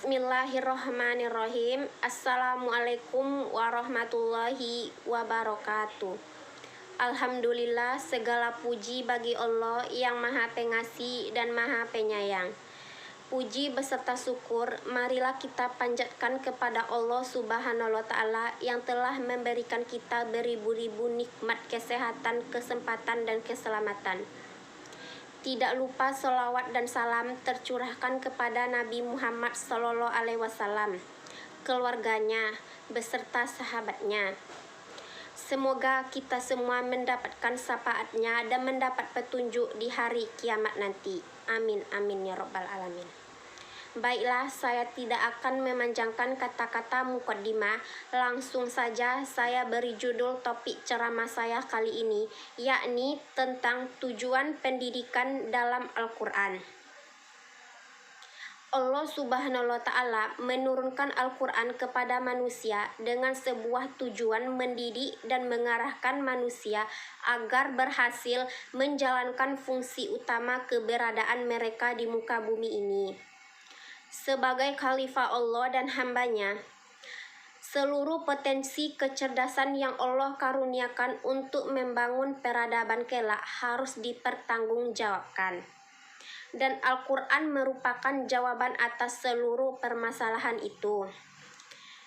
Bismillahirrahmanirrahim. Assalamualaikum warahmatullahi wabarakatuh. Alhamdulillah, segala puji bagi Allah yang Maha Pengasih dan Maha Penyayang. Puji beserta syukur marilah kita panjatkan kepada Allah Subhanahu wa Ta'ala yang telah memberikan kita beribu-ribu nikmat kesehatan, kesempatan, dan keselamatan. Tidak lupa selawat dan salam tercurahkan kepada Nabi Muhammad SAW, keluarganya, beserta sahabatnya. Semoga kita semua mendapatkan syafaatnya dan mendapat petunjuk di hari kiamat nanti. Amin, amin ya rabbal alamin. Baiklah, saya tidak akan memanjangkan kata-kata mukaddimah. Langsung saja saya beri judul topik ceramah saya kali ini, yakni tentang tujuan pendidikan dalam Al-Quran. Allah Subhanahu wa Ta'ala menurunkan Al-Quran kepada manusia dengan sebuah tujuan mendidik dan mengarahkan manusia agar berhasil menjalankan fungsi utama keberadaan mereka di muka bumi ini. Sebagai khalifah Allah dan hambanya, seluruh potensi kecerdasan yang Allah karuniakan untuk membangun peradaban kelak harus dipertanggungjawabkan. Dan Al-Quran merupakan jawaban atas seluruh permasalahan itu.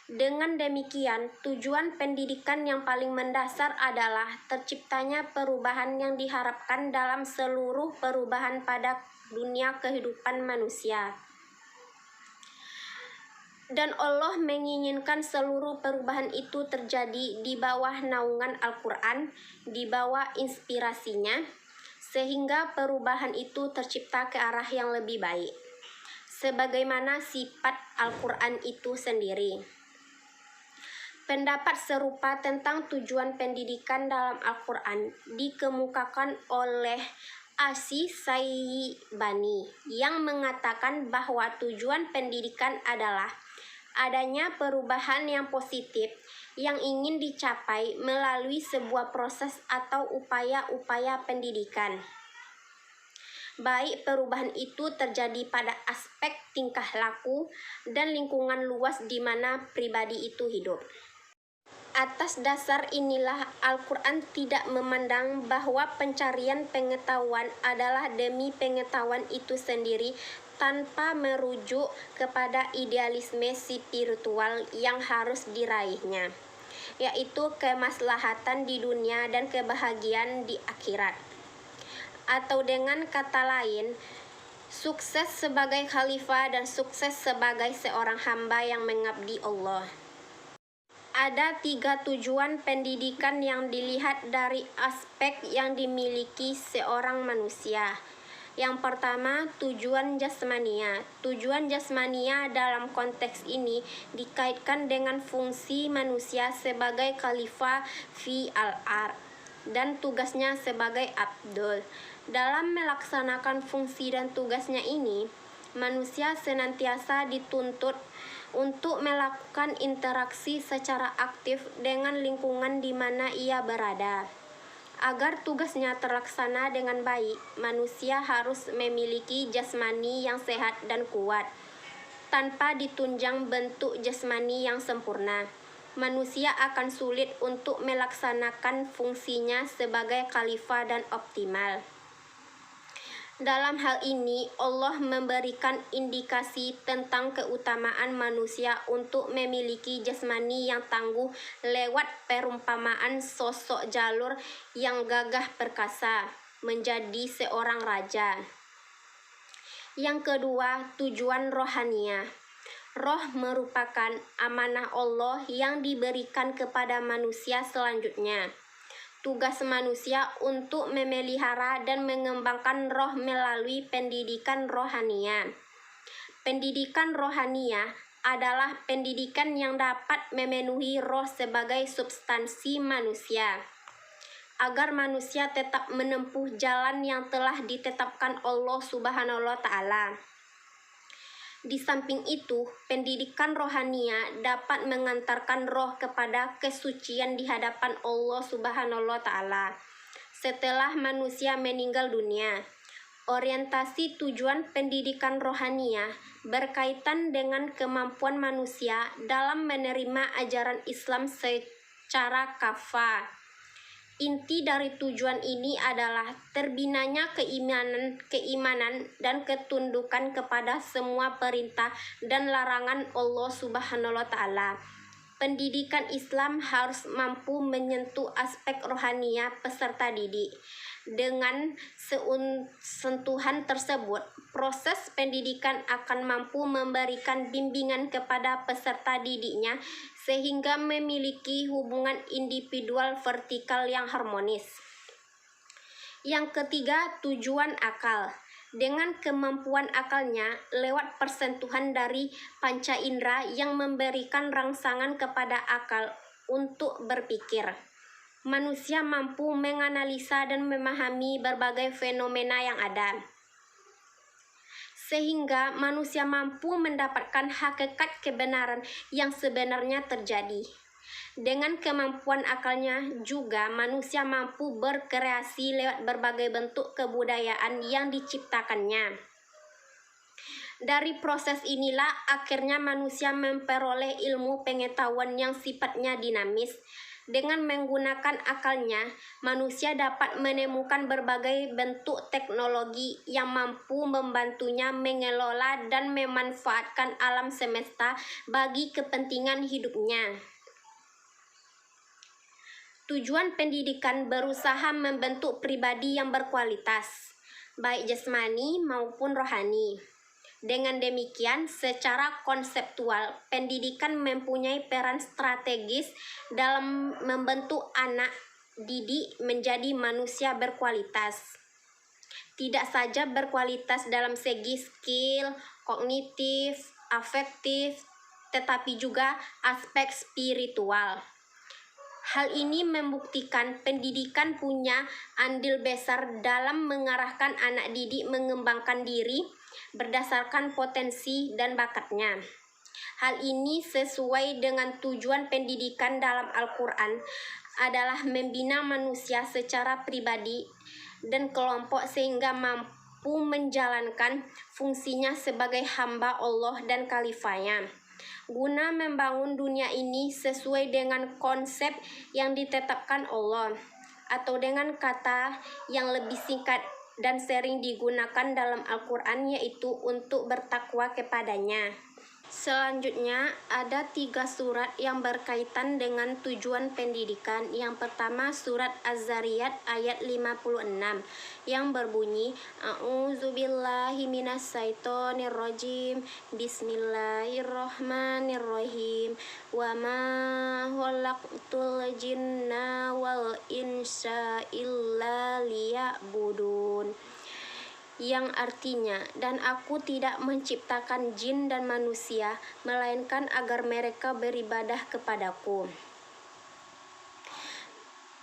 Dengan demikian, tujuan pendidikan yang paling mendasar adalah terciptanya perubahan yang diharapkan dalam seluruh perubahan pada dunia kehidupan manusia. Dan Allah menginginkan seluruh perubahan itu terjadi di bawah naungan Al-Quran, di bawah inspirasinya, sehingga perubahan itu tercipta ke arah yang lebih baik, sebagaimana sifat Al-Quran itu sendiri. Pendapat serupa tentang tujuan pendidikan dalam Al-Quran dikemukakan oleh Asy-Syaibani yang mengatakan bahwa tujuan pendidikan adalah adanya perubahan yang positif yang ingin dicapai melalui sebuah proses atau upaya-upaya pendidikan. Baik perubahan itu terjadi pada aspek tingkah laku dan lingkungan luas di mana pribadi itu hidup. Atas dasar inilah Al-Quran tidak memandang bahwa pencarian pengetahuan adalah demi pengetahuan itu sendiri tanpa merujuk kepada idealisme spiritual yang harus diraihnya, yaitu kemaslahatan di dunia dan kebahagiaan di akhirat. Atau dengan kata lain, sukses sebagai khalifah dan sukses sebagai seorang hamba yang mengabdi Allah. Ada 3 tujuan pendidikan yang dilihat dari aspek yang dimiliki seorang manusia. Yang pertama, tujuan jasmania. Tujuan jasmania dalam konteks ini dikaitkan dengan fungsi manusia sebagai khalifah fi al-ard dan tugasnya sebagai abdul. Dalam melaksanakan fungsi dan tugasnya ini, manusia senantiasa dituntut untuk melakukan interaksi secara aktif dengan lingkungan di mana ia berada. Agar tugasnya terlaksana dengan baik, manusia harus memiliki jasmani yang sehat dan kuat. Tanpa ditunjang bentuk jasmani yang sempurna, manusia akan sulit untuk melaksanakan fungsinya sebagai khalifah dan optimal. Dalam hal ini, Allah memberikan indikasi tentang keutamaan manusia untuk memiliki jasmani yang tangguh lewat perumpamaan sosok jalur yang gagah perkasa menjadi seorang raja. Yang kedua, tujuan rohania. Roh merupakan amanah Allah yang diberikan kepada manusia selanjutnya. Tugas manusia untuk memelihara dan mengembangkan roh melalui pendidikan rohania. Pendidikan rohania adalah pendidikan yang dapat memenuhi roh sebagai substansi manusia, agar manusia tetap menempuh jalan yang telah ditetapkan Allah Subhanahu wa Ta'ala. Di samping itu, pendidikan rohania dapat mengantarkan roh kepada kesucian di hadapan Allah Subhanahu wa Ta'ala setelah manusia meninggal dunia. Orientasi tujuan pendidikan rohaniah berkaitan dengan kemampuan manusia dalam menerima ajaran Islam secara kafah. Inti dari tujuan ini adalah terbinanya keimanan dan ketundukan kepada semua perintah dan larangan Allah Subhanahu wa Ta'ala. Pendidikan Islam harus mampu menyentuh aspek rohaniah peserta didik. Dengan sentuhan tersebut, proses pendidikan akan mampu memberikan bimbingan kepada peserta didiknya sehingga memiliki hubungan individual vertikal yang harmonis. Yang ketiga, tujuan akal. Dengan kemampuan akalnya lewat persentuhan dari panca indera yang memberikan rangsangan kepada akal untuk berpikir, manusia mampu menganalisa dan memahami berbagai fenomena yang ada, sehingga manusia mampu mendapatkan hakikat kebenaran yang sebenarnya terjadi. Dengan kemampuan akalnya juga manusia mampu berkreasi lewat berbagai bentuk kebudayaan yang diciptakannya. Dari proses inilah akhirnya manusia memperoleh ilmu pengetahuan yang sifatnya dinamis. Dengan menggunakan akalnya, manusia dapat menemukan berbagai bentuk teknologi yang mampu membantunya mengelola dan memanfaatkan alam semesta bagi kepentingan hidupnya. Tujuan pendidikan berusaha membentuk pribadi yang berkualitas, baik jasmani maupun rohani. Dengan demikian, secara konseptual, pendidikan mempunyai peran strategis dalam membentuk anak didik menjadi manusia berkualitas. Tidak saja berkualitas dalam segi skill, kognitif, afektif, tetapi juga aspek spiritual. Hal ini membuktikan pendidikan punya andil besar dalam mengarahkan anak didik mengembangkan diri berdasarkan potensi dan bakatnya. Hal ini sesuai dengan tujuan pendidikan dalam Al-Quran adalah membina manusia secara pribadi dan kelompok sehingga mampu menjalankan fungsinya sebagai hamba Allah dan khalifahnya, guna membangun dunia ini sesuai dengan konsep yang ditetapkan Allah, atau dengan kata yang lebih singkat dan sering digunakan dalam Al-Quran, yaitu untuk bertakwa kepadanya. Selanjutnya, ada 3 surat yang berkaitan dengan tujuan pendidikan. Yang pertama, surat Az-Zariyat ayat 56 yang berbunyi, A'udzubillahi minasyaitonirrajim, Bismillahirrahmanirrahim, wa ma khalaqtul jinna wal insa illa liya'budun. Yang artinya, dan aku tidak menciptakan jin dan manusia melainkan agar mereka beribadah kepadaku.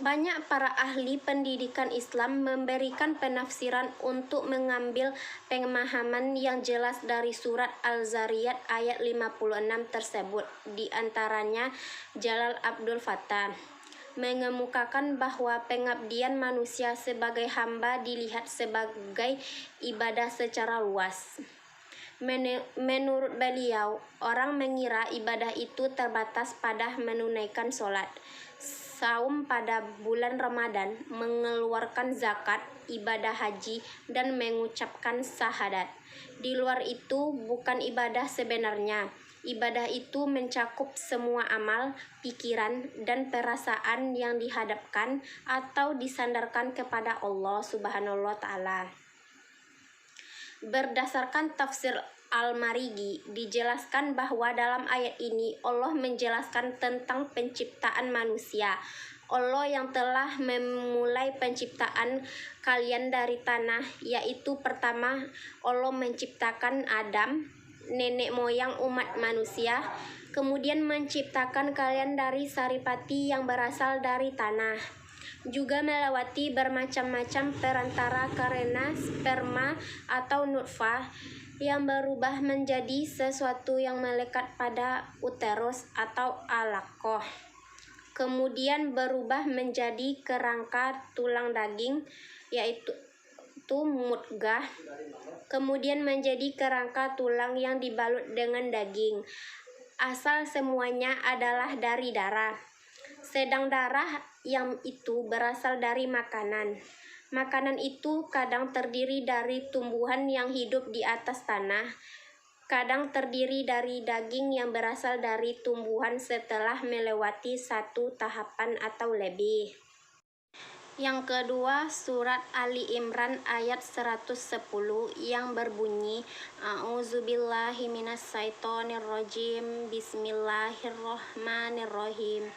Banyak para ahli pendidikan Islam memberikan penafsiran untuk mengambil pemahaman yang jelas dari surat Al-Zariyat ayat 56 tersebut. Di antaranya Jalal Abdul Fattah mengemukakan bahwa pengabdian manusia sebagai hamba dilihat sebagai ibadah secara luas. Menurut beliau, orang mengira ibadah itu terbatas pada menunaikan sholat, saum pada bulan Ramadan, mengeluarkan zakat, ibadah haji, dan mengucapkan syahadat. Di luar itu bukan ibadah sebenarnya. Ibadah itu mencakup semua amal, pikiran, dan perasaan yang dihadapkan atau disandarkan kepada Allah Subhanahu wa Ta'ala. Berdasarkan tafsir Al-Marigi, dijelaskan bahwa dalam ayat ini Allah menjelaskan tentang penciptaan manusia. Allah yang telah memulai penciptaan kalian dari tanah, yaitu pertama Allah menciptakan Adam, nenek moyang umat manusia, kemudian menciptakan kalian dari saripati yang berasal dari tanah, juga melewati bermacam-macam perantara karena sperma atau nutfah yang berubah menjadi sesuatu yang melekat pada uterus atau alaqah, kemudian berubah menjadi kerangka tulang daging, yaitu itu mudghah, kemudian menjadi kerangka tulang yang dibalut dengan daging. Asal semuanya adalah dari darah. Sedang darah yang itu berasal dari makanan. Makanan itu kadang terdiri dari tumbuhan yang hidup di atas tanah, kadang terdiri dari daging yang berasal dari tumbuhan setelah melewati satu tahapan atau lebih. Yang kedua, surat Ali Imran ayat 110 yang berbunyi, A'udzubillahi minasyaitonirrajim, Bismillahirrohmanirrohim.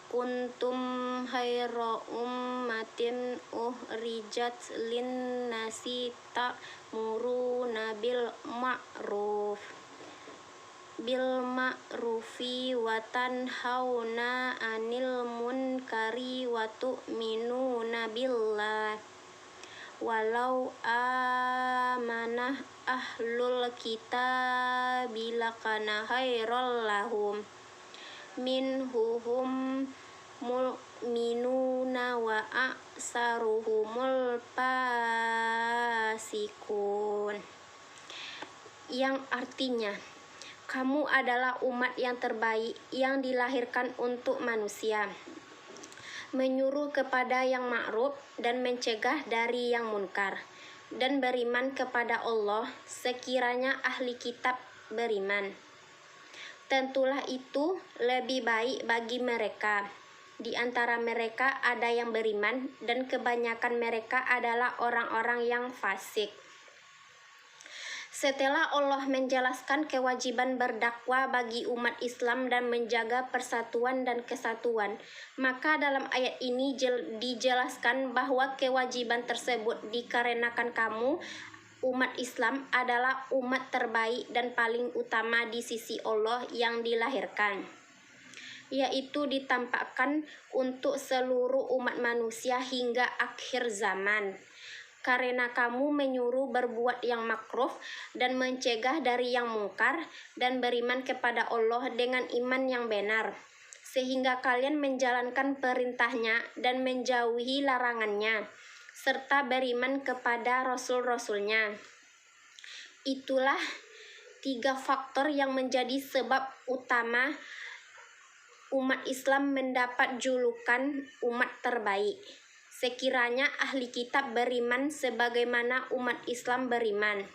Kuntum khaira ummatin uhrijat linnasi ta'muruna bil ma'rufi wa tanhauna 'anil munkari wa tu'minuna billah. Walau amanah ahlul kitabi lakana khairal lahum minhum mu'minuna wa aksaruhumul fasikun. Yang artinya, kamu adalah umat yang terbaik yang dilahirkan untuk manusia, menyuruh kepada yang ma'ruf dan mencegah dari yang munkar, dan beriman kepada Allah sekiranya ahli kitab beriman. Tentulah itu lebih baik bagi mereka. Di antara mereka ada yang beriman, dan kebanyakan mereka adalah orang-orang yang fasik. Setelah Allah menjelaskan kewajiban berdakwah bagi umat Islam dan menjaga persatuan dan kesatuan, maka dalam ayat ini dijelaskan bahwa kewajiban tersebut dikarenakan kamu, umat Islam, adalah umat terbaik dan paling utama di sisi Allah yang dilahirkan, yaitu ditampakkan untuk seluruh umat manusia hingga akhir zaman. Karena kamu menyuruh berbuat yang makruf dan mencegah dari yang mungkar, dan beriman kepada Allah dengan iman yang benar, sehingga kalian menjalankan perintahnya dan menjauhi larangannya, serta beriman kepada Rasul-Rasulnya. Itulah 3 faktor yang menjadi sebab utama umat Islam mendapat julukan umat terbaik. Sekiranya ahli kitab beriman sebagaimana umat Islam beriman,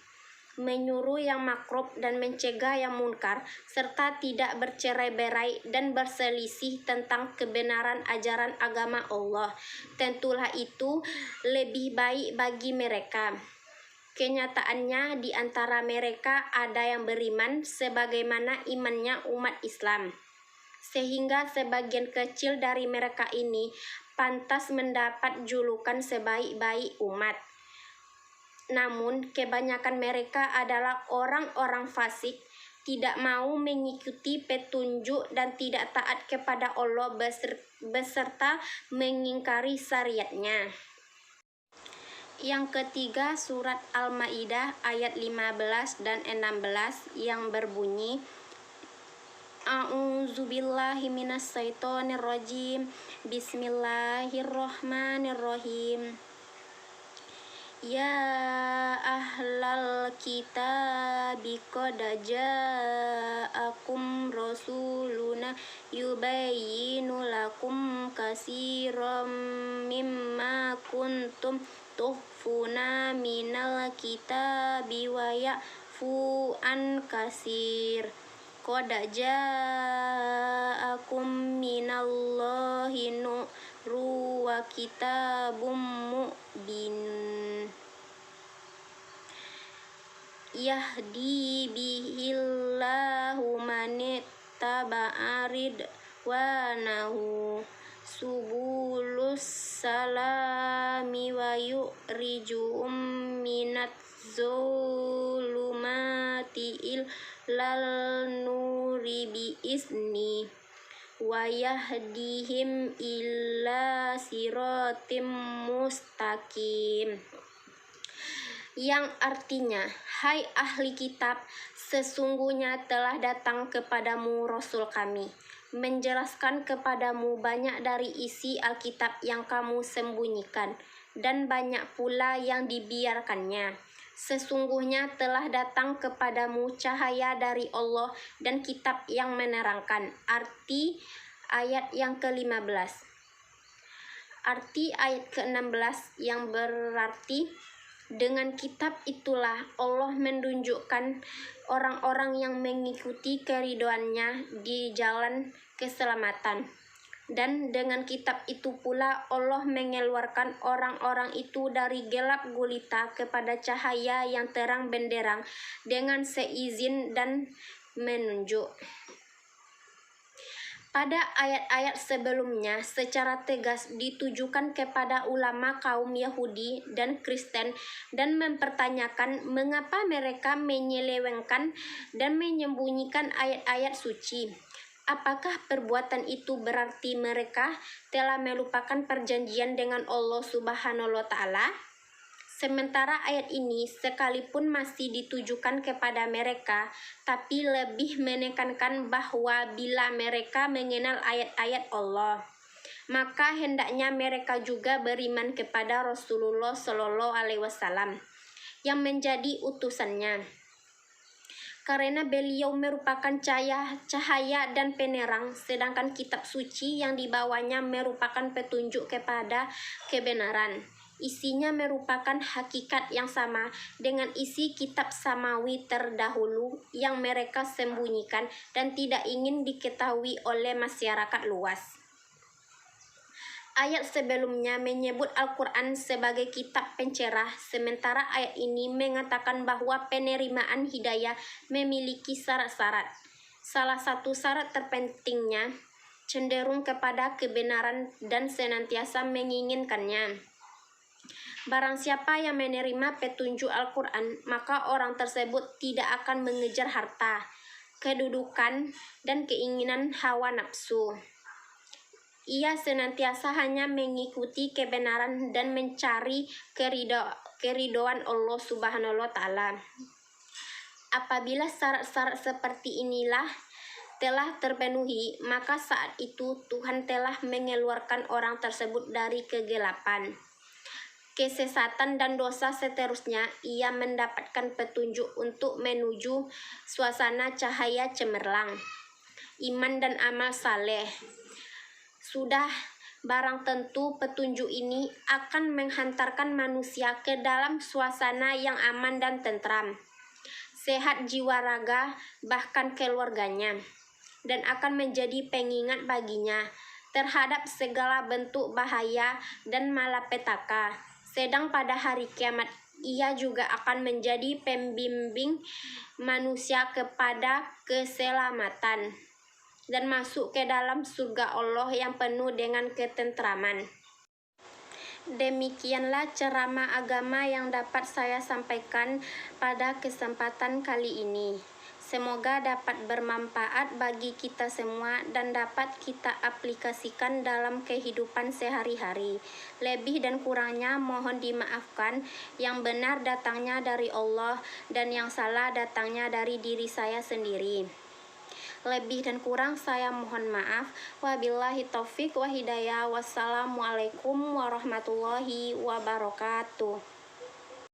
menyuruh yang makruf dan mencegah yang munkar, serta tidak bercerai-berai dan berselisih tentang kebenaran ajaran agama Allah, tentulah itu lebih baik bagi mereka. Kenyataannya di antara mereka ada yang beriman sebagaimana imannya umat Islam, sehingga sebagian kecil dari mereka ini pantas mendapat julukan sebaik-baik umat. Namun kebanyakan mereka adalah orang-orang fasik, tidak mau mengikuti petunjuk dan tidak taat kepada Allah beserta mengingkari syariatnya. Yang ketiga, surat Al-Maidah ayat 15 dan 16 yang berbunyi, A'udzubillahi minasyaitonirrajim, Bismillahirrohmanirrohim. Ya ahlal kitabi qad ja'akum rasuluna yubayyinu lakum katsiran mimma kuntum tukhfuna minal kitabi wa ya'fu an katsir. Qad ja'akum minallahi nurun wa kitabum mubin. Yahdi bihillahu manittaba'a ridwanahu subulus salami wa yukhrijuhum minadz zulumati ilal nuri biizni wa yahdihim ila siratim mustaqim. Yang artinya, hai ahli kitab, sesungguhnya telah datang kepadamu Rasul kami, menjelaskan kepadamu banyak dari isi Alkitab yang kamu sembunyikan, dan banyak pula yang dibiarkannya. Sesungguhnya telah datang kepadamu cahaya dari Allah dan kitab yang menerangkan. Arti ayat yang ke-15. Arti ayat ke-16 yang berarti dengan kitab itulah Allah menunjukkan orang-orang yang mengikuti keridhoannya di jalan keselamatan. Dan dengan kitab itu pula Allah mengeluarkan orang-orang itu dari gelap gulita kepada cahaya yang terang benderang dengan seizin dan menunjuk. Pada ayat-ayat sebelumnya secara tegas ditujukan kepada ulama kaum Yahudi dan Kristen dan mempertanyakan mengapa mereka menyelewengkan dan menyembunyikan ayat-ayat suci. Apakah perbuatan itu berarti mereka telah melupakan perjanjian dengan Allah Subhanahu wa Ta'ala? Sementara ayat ini sekalipun masih ditujukan kepada mereka, tapi lebih menekankan bahwa bila mereka mengenal ayat-ayat Allah, maka hendaknya mereka juga beriman kepada Rasulullah Shallallahu Alaihi Wasallam yang menjadi utusannya. Karena beliau merupakan cahaya dan penerang, sedangkan kitab suci yang dibawanya merupakan petunjuk kepada kebenaran. Isinya merupakan hakikat yang sama dengan isi kitab samawi terdahulu yang mereka sembunyikan dan tidak ingin diketahui oleh masyarakat luas. Ayat sebelumnya menyebut Al-Quran sebagai kitab pencerah, sementara ayat ini mengatakan bahwa penerimaan hidayah memiliki syarat-syarat. Salah satu syarat terpentingnya cenderung kepada kebenaran dan senantiasa menginginkannya. Barang siapa yang menerima petunjuk Al-Quran, maka orang tersebut tidak akan mengejar harta, kedudukan, dan keinginan hawa nafsu. Ia senantiasa hanya mengikuti kebenaran dan mencari keridhaan Allah Subhanahu wa Ta'ala. Apabila syarat-syarat seperti inilah telah terpenuhi, maka saat itu Tuhan telah mengeluarkan orang tersebut dari kegelapan, kesesatan dan dosa. Seterusnya ia mendapatkan petunjuk untuk menuju suasana cahaya cemerlang, iman dan amal saleh. Sudah barang tentu petunjuk ini akan menghantarkan manusia ke dalam suasana yang aman dan tentram, sehat jiwa raga bahkan keluarganya, dan akan menjadi pengingat baginya terhadap segala bentuk bahaya dan malapetaka. Sedang pada hari kiamat ia juga akan menjadi pembimbing manusia kepada keselamatan dan masuk ke dalam surga Allah yang penuh dengan ketentraman. Demikianlah ceramah agama yang dapat saya sampaikan pada kesempatan kali ini. Semoga dapat bermanfaat bagi kita semua dan dapat kita aplikasikan dalam kehidupan sehari-hari. Lebih dan kurangnya mohon dimaafkan. Yang benar datangnya dari Allah dan yang salah datangnya dari diri saya sendiri. Lebih dan kurang saya mohon maaf. Wabillahi taufik wa hidayah. Wassalamualaikum warahmatullahi wabarakatuh.